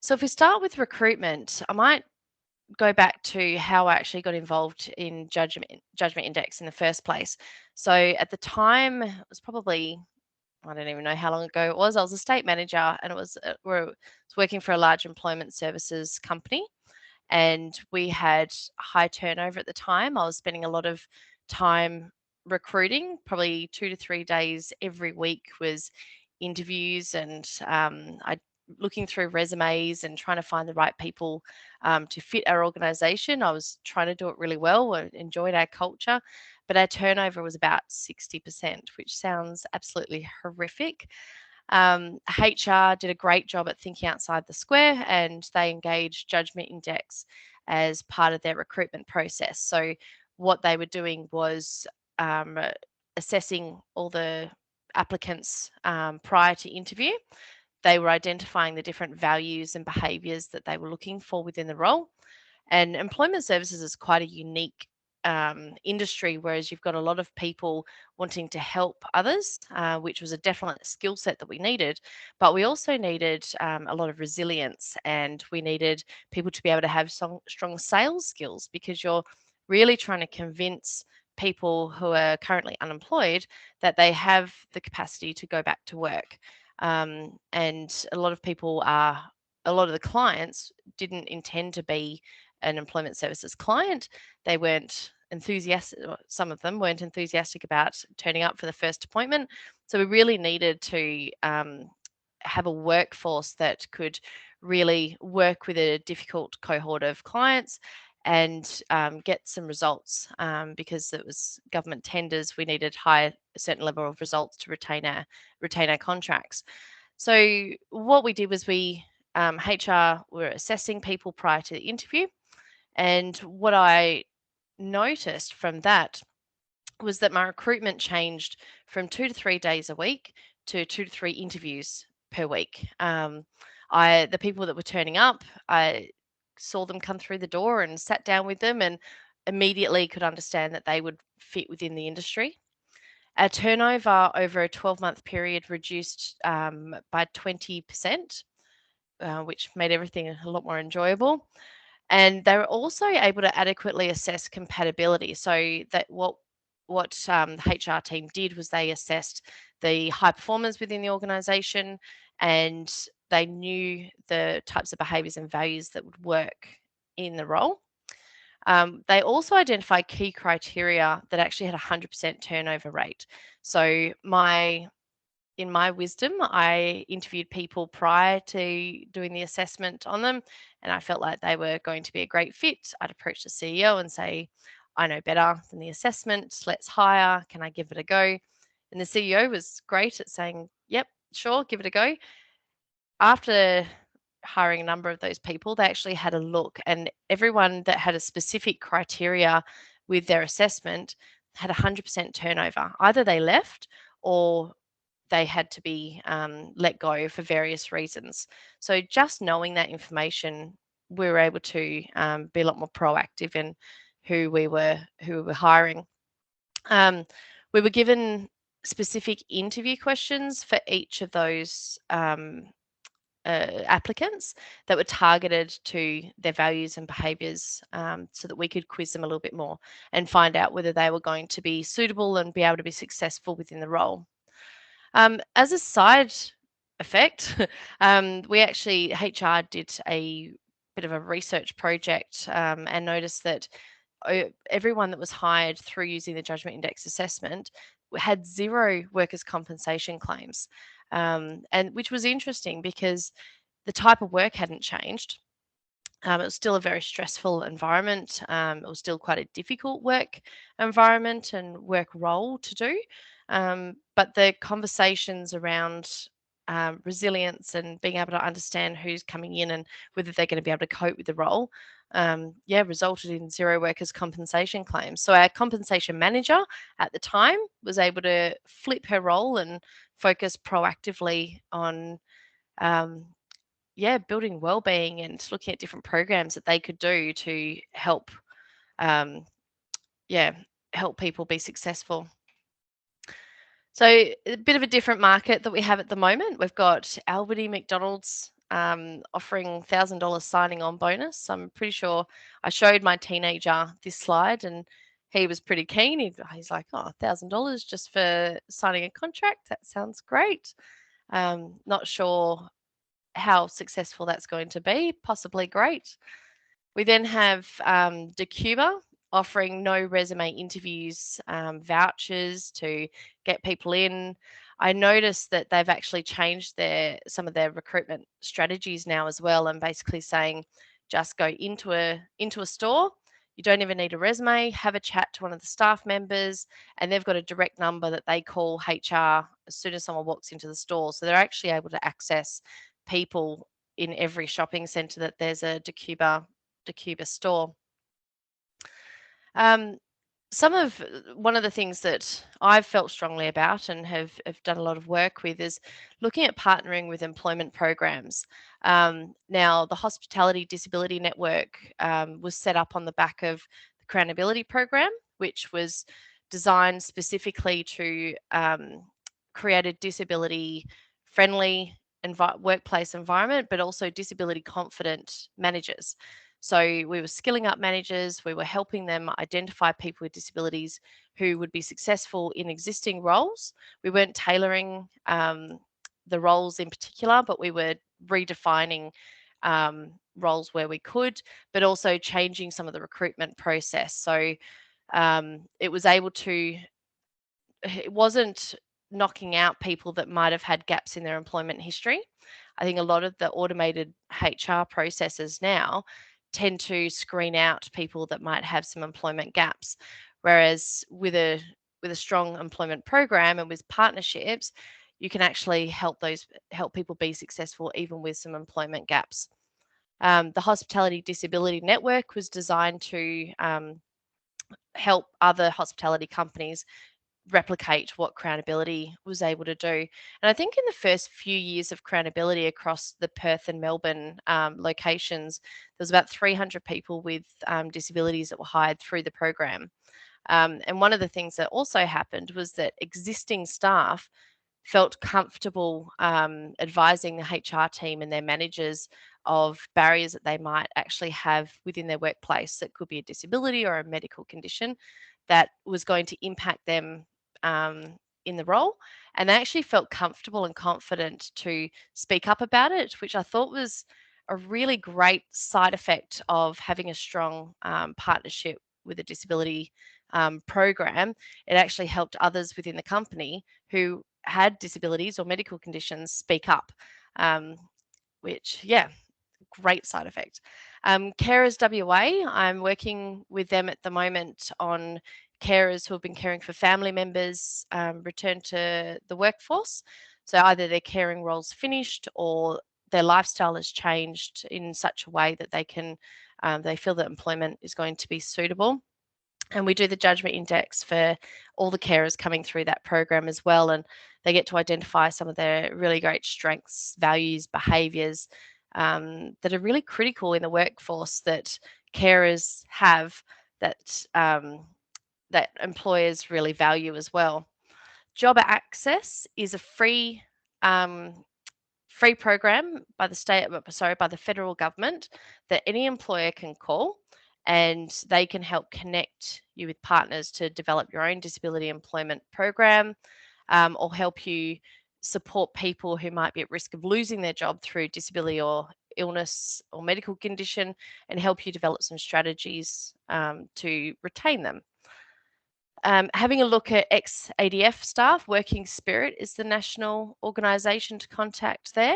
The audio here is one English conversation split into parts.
So if we start with recruitment, I might go back to how I actually got involved in Judgment Index in the first place. So at the time, it was probably, I don't even know how long ago it was. I was a state manager, and was working for a large employment services company, and we had high turnover at the time. I was spending a lot of time recruiting, probably 2 to 3 days every week was interviews, and I looking through resumes and trying to find the right people to fit our organization. I was trying to do it really well. I enjoyed our culture, but our turnover was about 60%, which sounds absolutely horrific. HR did a great job at thinking outside the square, and they engaged Judgment Index as part of their recruitment process. So, what they were doing was um, assessing all the applicants prior to interview. They were identifying the different values and behaviours that they were looking for within the role. And employment services is quite a unique industry, whereas you've got a lot of people wanting to help others, which was a definite skill set that we needed. But we also needed a lot of resilience, and we needed people to be able to have strong sales skills, because you're really trying to convince people who are currently unemployed that they have the capacity to go back to work. And a lot of the clients didn't intend to be an employment services client. They weren't enthusiastic, some of them weren't enthusiastic about turning up for the first appointment. So we really needed to have a workforce that could really work with a difficult cohort of clients and get some results, because it was government tenders. We needed a certain level of results to retain our contracts. So what we did was HR were assessing people prior to the interview, and what I noticed from that was that my recruitment changed from 2 to 3 days a week to 2 to 3 interviews per week. The people that were turning up, I saw them come through the door and sat down with them, and immediately could understand that they would fit within the industry. Our turnover over a 12-month period reduced by 20%, which made everything a lot more enjoyable. And they were also able to adequately assess compatibility. So that what the HR team did was they assessed the high performers within the organisation, and they knew the types of behaviours and values that would work in the role. They also identified key criteria that actually had a 100% turnover rate. So in my wisdom, I interviewed people prior to doing the assessment on them, and I felt like they were going to be a great fit. I'd approach the CEO and say, I know better than the assessment. Let's hire. Can I give it a go? And the CEO was great at saying, yep, sure, give it a go. After hiring a number of those people, they actually had a look, and everyone that had a specific criteria with their assessment had 100% turnover. Either they left, or they had to be let go for various reasons. So just knowing that information, we were able to be a lot more proactive in who we were hiring. We were given specific interview questions for each of those applicants that were targeted to their values and behaviours, so that we could quiz them a little bit more and find out whether they were going to be suitable and be able to be successful within the role. As a side effect, we actually, HR did a bit of a research project, and noticed that everyone that was hired through using the Judgment Index assessment had zero workers' compensation claims, and which was interesting because the type of work hadn't changed. It was still a very stressful environment. It was still quite a difficult work environment and work role to do. But the conversations around resilience and being able to understand who's coming in and whether they're going to be able to cope with the role, resulted in zero workers' compensation claims. So our compensation manager at the time was able to flip her role and focus proactively on um, building well-being and looking at different programs that they could do to help, um, yeah, help people be successful. So a bit of a different market that we have at the moment. We've got Alberty, McDonald's, offering $1,000 signing on bonus. I'm pretty sure I showed my teenager this slide and he was pretty keen. He's like, oh, $1,000 just for signing a contract. That sounds great. Not sure how successful that's going to be, possibly great. We then have Decuba offering no resume interviews vouchers to get people in. I noticed that they've actually changed some of their recruitment strategies now as well, and basically saying just go into a store. You don't even need a resume. Have a chat to one of the staff members, and they've got a direct number that they call HR as soon as someone walks into the store. So they're actually able to access people in every shopping centre that there's a Decuba store. Um, one of the things that I've felt strongly about and have done a lot of work with is looking at partnering with employment programs. Now, the Hospitality Disability Network was set up on the back of the Crownability program, which was designed specifically to create a disability friendly workplace environment, but also disability confident managers. So we were skilling up managers, we were helping them identify people with disabilities who would be successful in existing roles. We weren't tailoring the roles in particular, but we were redefining roles where we could, but also changing some of the recruitment process. So it was able to, it wasn't knocking out people that might have had gaps in their employment history. I think a lot of the automated HR processes now tend to screen out people that might have some employment gaps, whereas with a strong employment program and with partnerships, you can actually help people be successful even with some employment gaps. The Hospitality Disability Network was designed to help other hospitality companies replicate what Crownability was able to do. And I think in the first few years of Crownability across the Perth and Melbourne locations, there was about 300 people with disabilities that were hired through the program. And one of the things that also happened was that existing staff felt comfortable advising the HR team and their managers of barriers that they might actually have within their workplace that could be a disability or a medical condition that was going to impact them in the role. And they actually felt comfortable and confident to speak up about it, which I thought was a really great side effect of having a strong partnership with a disability program. It actually helped others within the company who had disabilities or medical conditions speak up, which, yeah, great side effect. Carers WA, I'm working with them at the moment on carers who have been caring for family members return to the workforce. So either their caring role's finished or their lifestyle has changed in such a way that they feel that employment is going to be suitable. And we do the judgment index for all the carers coming through that program as well. And they get to identify some of their really great strengths, values, behaviours that are really critical in the workforce that carers have that that employers really value as well. Job Access is a free program by the federal government that any employer can call, and they can help connect you with partners to develop your own disability employment program, or help you support people who might be at risk of losing their job through disability or illness or medical condition, and help you develop some strategies to retain them. Having a look at ex-ADF staff, Working Spirit is the national organisation to contact there.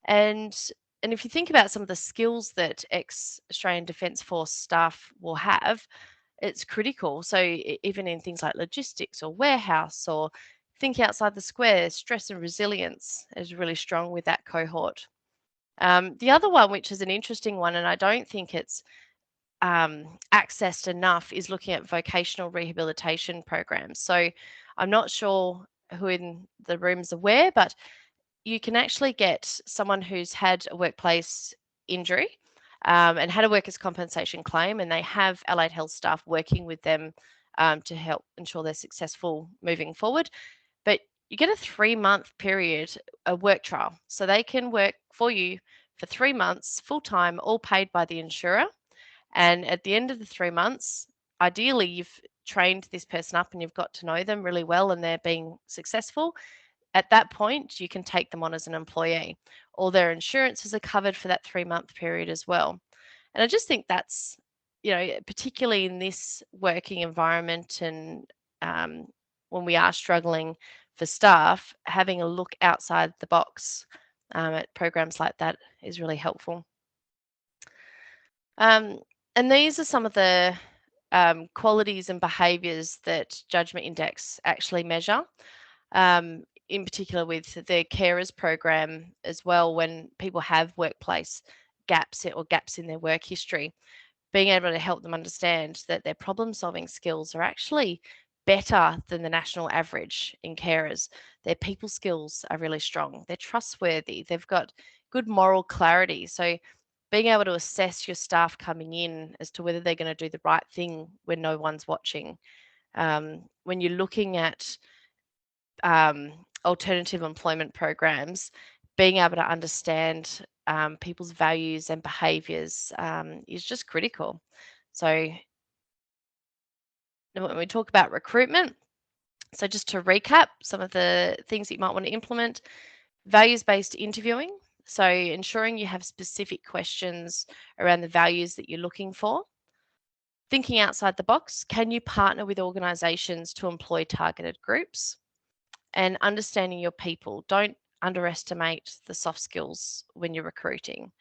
And if you think about some of the skills that ex-Australian Defence Force staff will have, it's critical. So even in things like logistics or warehouse or think outside the square, stress and resilience is really strong with that cohort. The other one, which is an interesting one, and I don't think it's accessed enough, is looking at vocational rehabilitation programs. So I'm not sure who in the room's aware, but you can actually get someone who's had a workplace injury and had a workers' compensation claim, and they have allied health staff working with them to help ensure they're successful moving forward. But you get a 3-month period, a work trial. So they can work for you for 3 months full time, all paid by the insurer. And at the end of the 3 months, ideally, you've trained this person up and you've got to know them really well and they're being successful. At that point, you can take them on as an employee. All their insurances are covered for that 3-month period as well. And I just think that's, particularly in this working environment and um, when we are struggling for staff, having a look outside the box at programs like that is really helpful. Um, and these are some of the qualities and behaviours that Judgment Index actually measure, in particular with the carers program as well, when people have workplace gaps or gaps in their work history, being able to help them understand that their problem solving skills are actually better than the national average in carers. Their people skills are really strong. They're trustworthy. They've got good moral clarity. So being able to assess your staff coming in as to whether they're going to do the right thing when no one's watching. When you're looking at alternative employment programs, being able to understand people's values and behaviours is just critical. So when we talk about recruitment, so just to recap some of the things that you might want to implement: values-based interviewing, so ensuring you have specific questions around the values that you're looking for. Thinking outside the box, can you partner with organisations to employ targeted groups? And understanding your people. Don't underestimate the soft skills when you're recruiting.